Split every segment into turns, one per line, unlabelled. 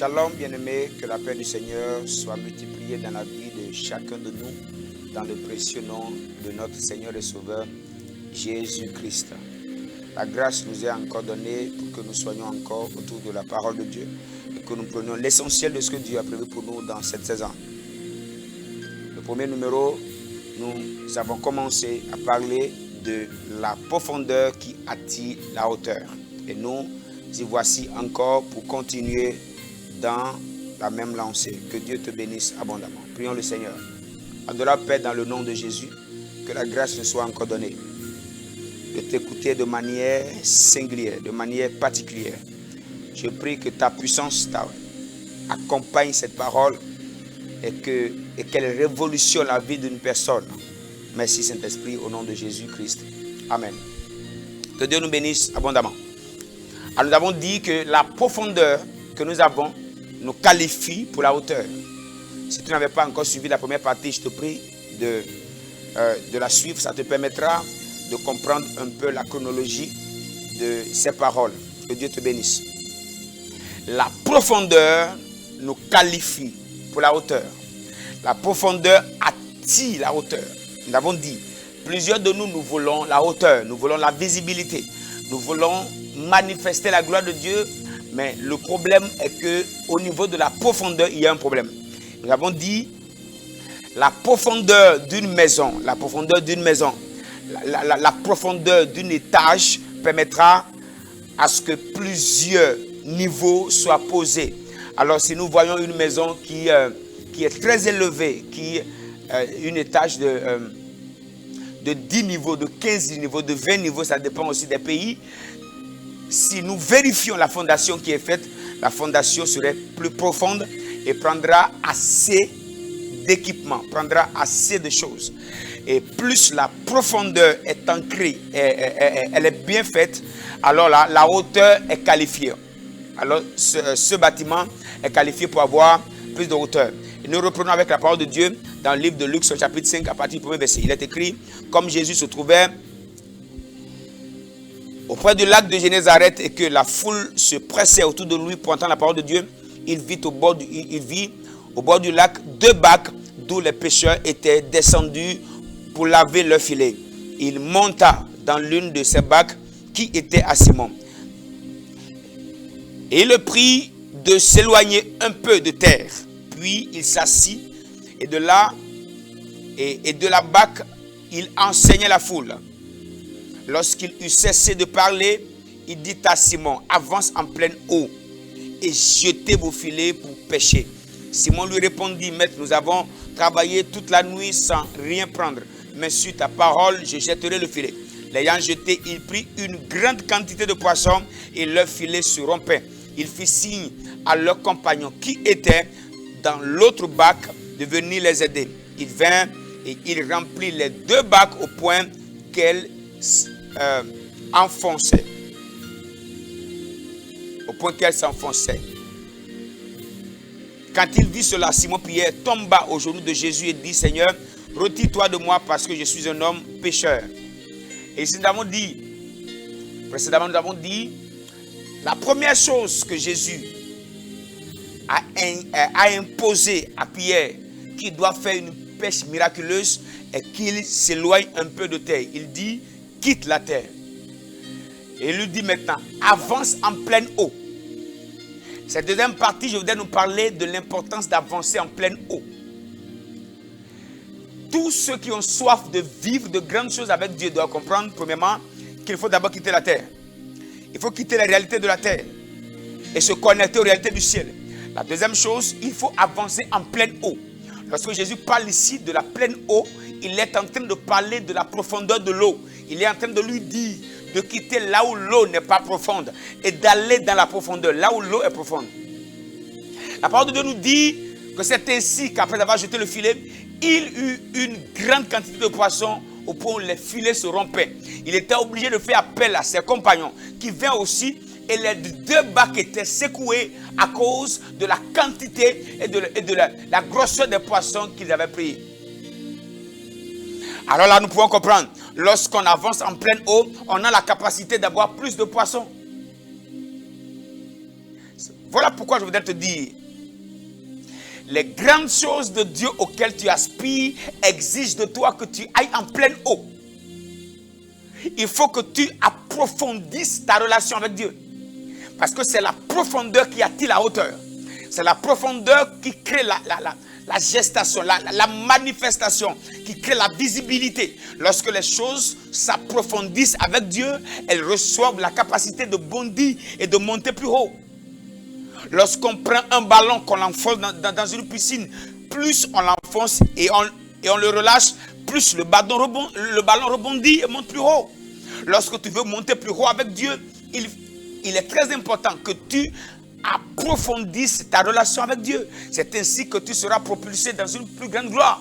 Shalom bien-aimés, que la paix du Seigneur soit multipliée dans la vie de chacun de nous, dans le précieux nom de notre Seigneur et Sauveur, Jésus-Christ. La grâce nous est encore donnée pour que nous soyons encore autour de la parole de Dieu et que nous prenions l'essentiel de ce que Dieu a prévu pour nous dans cette saison. Le premier numéro, nous avons commencé à parler de la profondeur qui attire la hauteur. Et nous y voici encore pour continuer dans la même lancée. Que Dieu te bénisse abondamment. Prions le Seigneur. Adorable Père, dans le nom de Jésus, que la grâce nous soit encore donnée de t'écouter de manière singulière, de manière particulière. Je prie que ta puissance accompagne cette parole et qu'elle révolutionne la vie d'une personne. Merci Saint-Esprit, au nom de Jésus-Christ. Amen. Que Dieu nous bénisse abondamment. Alors nous avons dit que la profondeur que nous avons nous qualifie pour la hauteur. Si tu n'avais pas encore suivi la première partie, je te prie de la suivre. Ça te permettra de comprendre un peu la chronologie de ces paroles. Que Dieu te bénisse. La profondeur nous qualifie pour la hauteur. La profondeur attire la hauteur. Nous avons dit, plusieurs de nous voulons la hauteur, nous voulons la visibilité, nous voulons manifester la gloire de Dieu, mais le problème est que au niveau de la profondeur, il y a un problème. Nous avons dit la profondeur d'une maison, la profondeur d'un étage permettra à ce que plusieurs niveaux soient posés. Alors si nous voyons une maison qui est très élevée, un étage de 10 niveaux, de 15 niveaux, de 20 niveaux, ça dépend aussi des pays. Si nous vérifions la fondation qui est faite, la fondation serait plus profonde et prendra assez d'équipements, prendra assez de choses. Et plus la profondeur est ancrée, elle est bien faite, alors là, la hauteur est qualifiée. Alors ce bâtiment est qualifié pour avoir plus de hauteur. Et nous reprenons avec la parole de Dieu dans le livre de Luc, chapitre 5, à partir du premier verset. Il est écrit, comme Jésus se trouvait auprès du lac de Génézareth et que la foule se pressait autour de lui pour entendre la parole de Dieu, il vit au bord du lac 2 bacs d'où les pêcheurs étaient descendus pour laver leurs filets. Il monta dans l'une de ces bacs qui était à Simon. Et il le prit de s'éloigner un peu de terre. Puis il s'assit et de la bac, il enseignait la foule. Lorsqu'il eut cessé de parler, il dit à Simon, avance en pleine eau et jetez vos filets pour pêcher. Simon lui répondit, maître, nous avons travaillé toute la nuit sans rien prendre, mais sur ta parole, je jetterai le filet. L'ayant jeté, il prit une grande quantité de poissons et leur filet se rompait. Il fit signe à leurs compagnons qui étaient dans l'autre bac de venir les aider. Il vint et il remplit les 2 bacs au point qu'elle enfonçait. Au point qu'elle s'enfonçait. Quand il vit cela, Simon-Pierre tomba aux genoux de Jésus et dit, Seigneur, retire-toi de moi parce que je suis un homme pécheur. Et ici précédemment nous avons dit, la première chose que Jésus a imposé à Pierre, qui doit faire une pêche miraculeuse, est qu'il s'éloigne un peu de terre. Il dit, quitte la terre. Et il lui dit maintenant, avance en pleine eau. Cette deuxième partie, je voudrais nous parler de l'importance d'avancer en pleine eau. Tous ceux qui ont soif de vivre de grandes choses avec Dieu doivent comprendre, premièrement, qu'il faut d'abord quitter la terre. Il faut quitter la réalité de la terre et se connecter aux réalités du ciel. La deuxième chose, il faut avancer en pleine eau. Lorsque Jésus parle ici de la pleine eau, il est en train de parler de la profondeur de l'eau. Il est en train de lui dire de quitter là où l'eau n'est pas profonde et d'aller dans la profondeur, là où l'eau est profonde. La parole de Dieu nous dit que c'est ainsi qu'après avoir jeté le filet, il eut une grande quantité de poissons au point où les filets se rompaient. Il était obligé de faire appel à ses compagnons qui vinrent aussi et les 2 bacs étaient secoués à cause de la quantité et de la grosseur des poissons qu'ils avaient pris. Alors là, nous pouvons comprendre, lorsqu'on avance en pleine eau, on a la capacité d'avoir plus de poissons. Voilà pourquoi je voudrais te dire, les grandes choses de Dieu auxquelles tu aspires exigent de toi que tu ailles en pleine eau. Il faut que tu approfondisses ta relation avec Dieu. Parce que c'est la profondeur qui attire la hauteur. C'est la profondeur qui crée la gestation, la manifestation, qui crée la visibilité. Lorsque les choses s'approfondissent avec Dieu, elles reçoivent la capacité de bondir et de monter plus haut. Lorsqu'on prend un ballon, qu'on l'enfonce dans une piscine, plus on l'enfonce et on le relâche, plus le ballon rebondit et monte plus haut. Lorsque tu veux monter plus haut avec Dieu, il est très important que tu approfondisses ta relation avec Dieu. C'est ainsi que tu seras propulsé dans une plus grande gloire.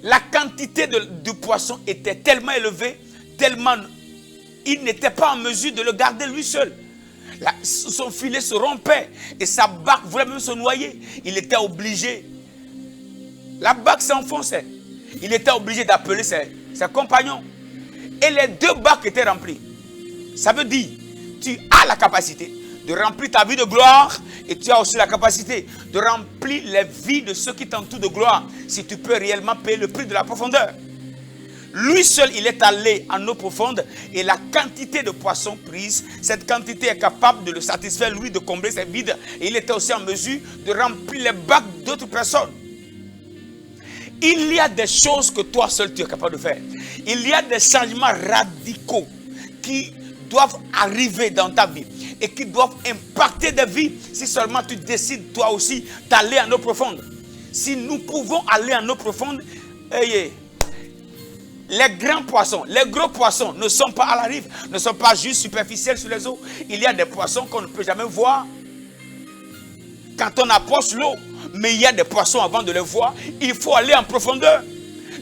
La quantité de poisson était tellement élevée, tellement il n'était pas en mesure de le garder lui seul. Son filet se rompait et sa barque voulait même se noyer. Il était obligé. La barque s'enfonçait. Il était obligé d'appeler ses compagnons. Et les deux barques étaient remplies. Ça veut dire, tu as la capacité de remplir ta vie de gloire et tu as aussi la capacité de remplir les vies de ceux qui t'entourent de gloire si tu peux réellement payer le prix de la profondeur. Lui seul, il est allé en eau profonde et la quantité de poissons prise, cette quantité est capable de le satisfaire, lui, de combler ses vides. Et il était aussi en mesure de remplir les bacs d'autres personnes. Il y a des choses que toi seul tu es capable de faire. Il y a des changements radicaux qui doivent arriver dans ta vie et qui doivent impacter des vies si seulement tu décides toi aussi d'aller en eau profonde. Si nous pouvons aller en eau profonde, les grands poissons, les gros poissons ne sont pas à la rive, ne sont pas juste superficiels sur les eaux. Il y a des poissons qu'on ne peut jamais voir quand on approche l'eau. Mais il y a des poissons avant de les voir, il faut aller en profondeur.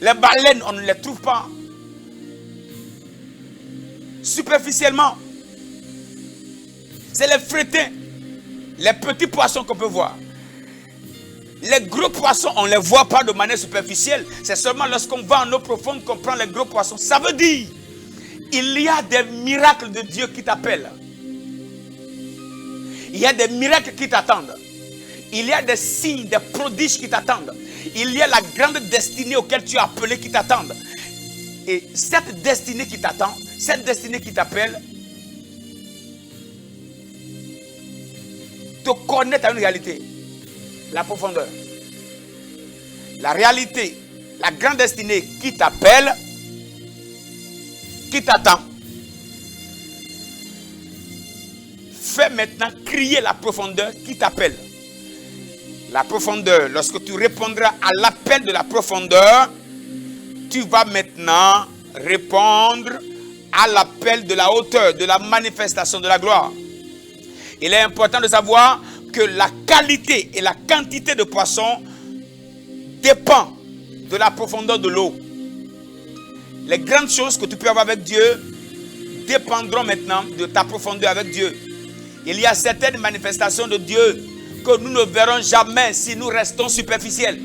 Les baleines, on ne les trouve pas superficiellement. C'est les frétins, les petits poissons qu'on peut voir. Les gros poissons, on ne les voit pas de manière superficielle. C'est seulement lorsqu'on va en eau profonde qu'on prend les gros poissons. Ça veut dire, il y a des miracles de Dieu qui t'appellent. Il y a des miracles qui t'attendent. Il y a des signes, des prodiges qui t'attendent. Il y a la grande destinée auquel tu es appelé qui t'attendent. Et cette destinée qui t'attend, cette destinée qui t'appelle, te connaît à une réalité. La profondeur. La réalité, la grande destinée qui t'appelle, qui t'attend. Fais maintenant crier la profondeur qui t'appelle. La profondeur, lorsque tu répondras à l'appel de la profondeur, tu vas maintenant répondre à l'appel de la hauteur, de la manifestation de la gloire. Il est important de savoir que la qualité et la quantité de poissons dépend de la profondeur de l'eau. Les grandes choses que tu peux avoir avec Dieu dépendront maintenant de ta profondeur avec Dieu. Il y a certaines manifestations de Dieu que nous ne verrons jamais si nous restons superficiels.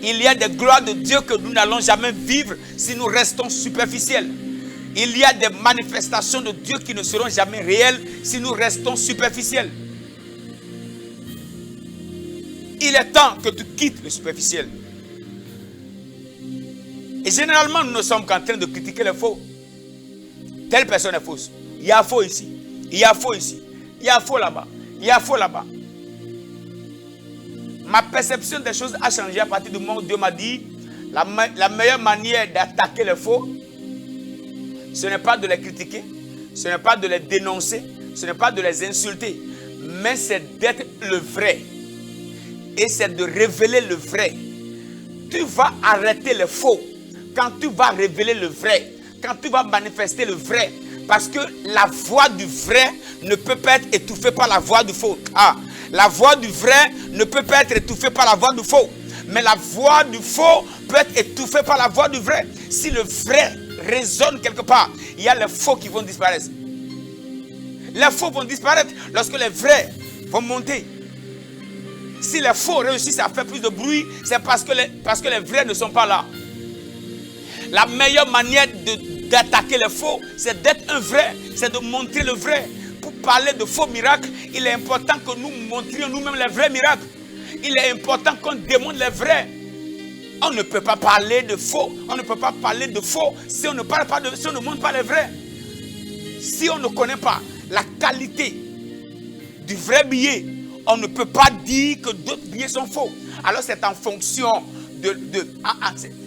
Il y a des gloires de Dieu que nous n'allons jamais vivre si nous restons superficiels. Il y a des manifestations de Dieu qui ne seront jamais réelles si nous restons superficiels. Il est temps que tu quittes le superficiel. Et généralement, nous ne sommes qu'en train de critiquer les faux. Telle personne est fausse. Il y a faux ici. Il y a faux ici. Il y a faux là-bas. Il y a faux là-bas. Ma perception des choses a changé à partir du moment où Dieu m'a dit la meilleure manière d'attaquer les faux, ce n'est pas de les critiquer, ce n'est pas de les dénoncer, ce n'est pas de les insulter, mais c'est d'être le vrai. Et c'est de révéler le vrai. Tu vas arrêter les faux quand tu vas révéler le vrai, quand tu vas manifester le vrai. Parce que la voix du vrai ne peut pas être étouffée par la voix du faux. La voix du vrai ne peut pas être étouffée par la voix du faux. Mais la voix du faux peut être étouffée par la voix du vrai. Si le vrai résonne quelque part, il y a les faux qui vont disparaître. Les faux vont disparaître lorsque les vrais vont monter. Si les faux réussissent à faire plus de bruit, c'est parce que les vrais ne sont pas là. La meilleure manière d'attaquer les faux, c'est d'être un vrai, c'est de montrer le vrai. parler de faux miracles, il est important que nous montrions nous-mêmes les vrais miracles. Il est important qu'on démontre les vrais. On ne peut pas parler de faux. On ne peut pas parler de faux si on ne parle pas de, si on ne montre pas les vrais. Si on ne connaît pas la qualité du vrai billet, on ne peut pas dire que d'autres billets sont faux. Alors c'est en fonction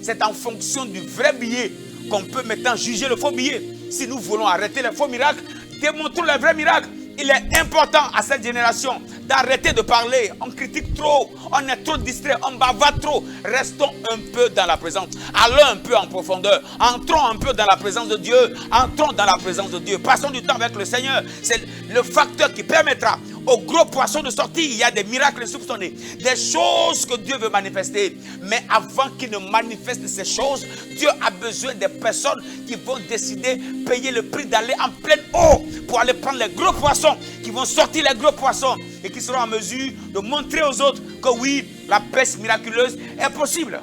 c'est en fonction du vrai billet qu'on peut maintenant juger le faux billet. Si nous voulons arrêter les faux miracles, démontrons les vrais miracles. Il est important à cette génération d'arrêter de parler. On critique trop, on est trop distrait, on bavarde trop. Restons un peu dans la présence. Allons un peu en profondeur. Entrons un peu dans la présence de Dieu. Entrons dans la présence de Dieu. Passons du temps avec le Seigneur. C'est le facteur qui permettra aux gros poissons de sortir. Il y a des miracles insoupçonnés, des choses que Dieu veut manifester. Mais avant qu'il ne manifeste ces choses, Dieu a besoin des personnes qui vont décider, payer le prix d'aller en pleine eau pour aller prendre les gros poissons, qui vont sortir les gros poissons et qui seront en mesure de montrer aux autres que oui, la pêche miraculeuse est possible.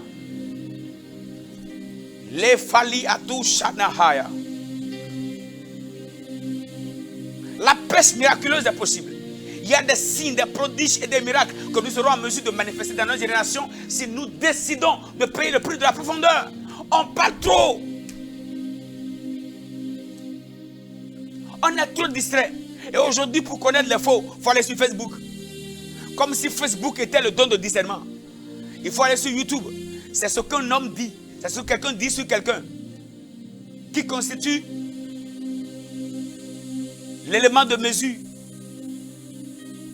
Les fali atu shanahaya. La pêche miraculeuse est possible. Il y a des signes, des prodiges et des miracles que nous serons en mesure de manifester dans notre génération si nous décidons de payer le prix de la profondeur. On parle trop. On est trop distrait. Et aujourd'hui, pour connaître les faux, il faut aller sur Facebook. Comme si Facebook était le don de discernement. Il faut aller sur YouTube. C'est ce qu'un homme dit. C'est ce que quelqu'un dit sur quelqu'un. Qui constitue l'élément de mesure.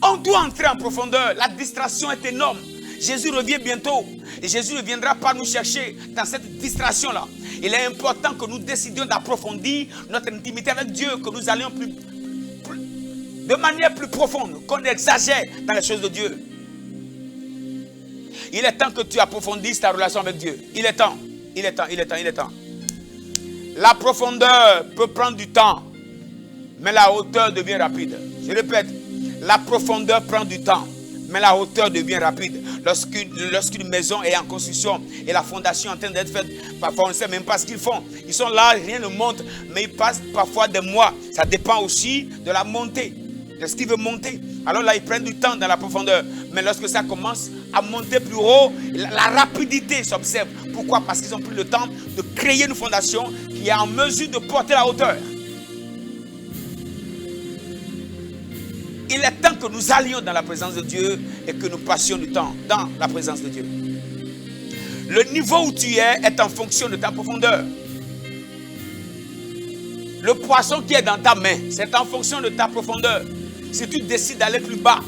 On doit entrer en profondeur. La distraction est énorme. Jésus revient bientôt. Et Jésus ne viendra pas nous chercher dans cette distraction-là. Il est important que nous décidions d'approfondir notre intimité avec Dieu, que nous allions de manière plus profonde, qu'on exagère dans les choses de Dieu. Il est temps que tu approfondisses ta relation avec Dieu. Il est temps. Il est temps, il est temps, il est temps. La profondeur peut prendre du temps, mais la hauteur devient rapide. Je répète, la profondeur prend du temps, mais la hauteur devient rapide. Lorsqu'une maison est en construction et la fondation est en train d'être faite, parfois on ne sait même pas ce qu'ils font. Ils sont là, rien ne monte, mais ils passent parfois des mois. Ça dépend aussi de la montée, de ce qui veut monter. Alors là, ils prennent du temps dans la profondeur. Mais lorsque ça commence à monter plus haut, la rapidité s'observe. Pourquoi? Parce qu'ils ont pris le temps de créer une fondation qui est en mesure de porter la hauteur. Il est temps que nous allions dans la présence de Dieu et que nous passions du temps dans la présence de Dieu. Le niveau où tu es est en fonction de ta profondeur. Le poisson qui est dans ta main, c'est en fonction de ta profondeur. Si tu décides d'aller plus bas,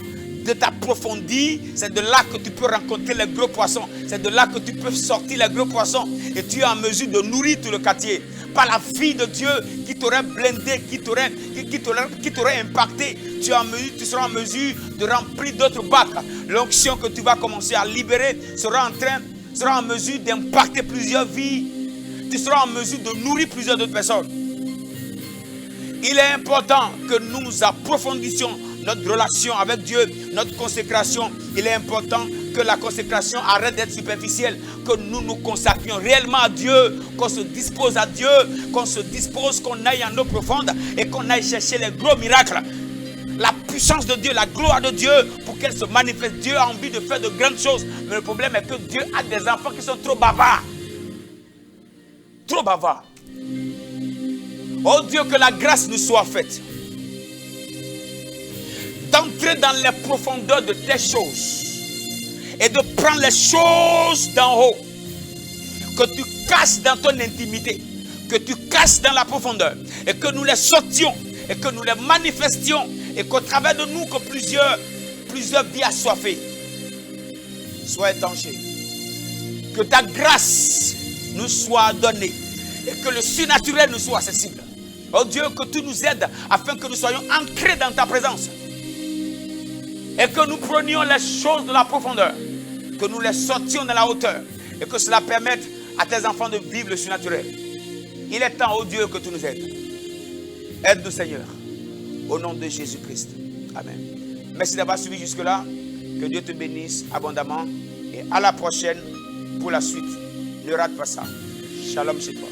de t'approfondir, c'est de là que tu peux rencontrer les gros poissons. C'est de là que tu peux sortir les gros poissons. Et tu es en mesure de nourrir tout le quartier. Par la vie de Dieu qui t'aurait blindé, qui t'aurait impacté, tu seras en mesure de remplir d'autres bacs. L'onction que tu vas commencer à libérer sera en mesure d'impacter plusieurs vies. Tu seras en mesure de nourrir plusieurs autres personnes. Il est important que nous approfondissions notre relation avec Dieu, notre consécration. Il est important que la consécration arrête d'être superficielle, que nous nous consacrions réellement à Dieu, qu'on se dispose à Dieu, qu'on aille en eau profonde et qu'on aille chercher les gros miracles. La puissance de Dieu, la gloire de Dieu, pour qu'elle se manifeste. Dieu a envie de faire de grandes choses. Mais le problème est que Dieu a des enfants qui sont trop bavards. Trop bavards. Oh Dieu, que la grâce nous soit faite d'entrer dans les profondeurs de tes choses et de prendre les choses d'en haut que tu caches dans ton intimité, que tu caches dans la profondeur et que nous les sortions et que nous les manifestions et qu'au travers de nous que plusieurs vies assoiffées soient étanchées. Que ta grâce nous soit donnée et que le surnaturel nous soit accessible. Oh Dieu, que tu nous aides afin que nous soyons ancrés dans ta présence. Et que nous prenions les choses de la profondeur. Que nous les sortions de la hauteur. Et que cela permette à tes enfants de vivre le surnaturel. Il est temps, oh Dieu, que tu nous aides. Aide-nous, Seigneur. Au nom de Jésus-Christ. Amen. Merci d'avoir suivi jusque-là. Que Dieu te bénisse abondamment. Et à la prochaine pour la suite. Ne rate pas ça. Shalom chez toi.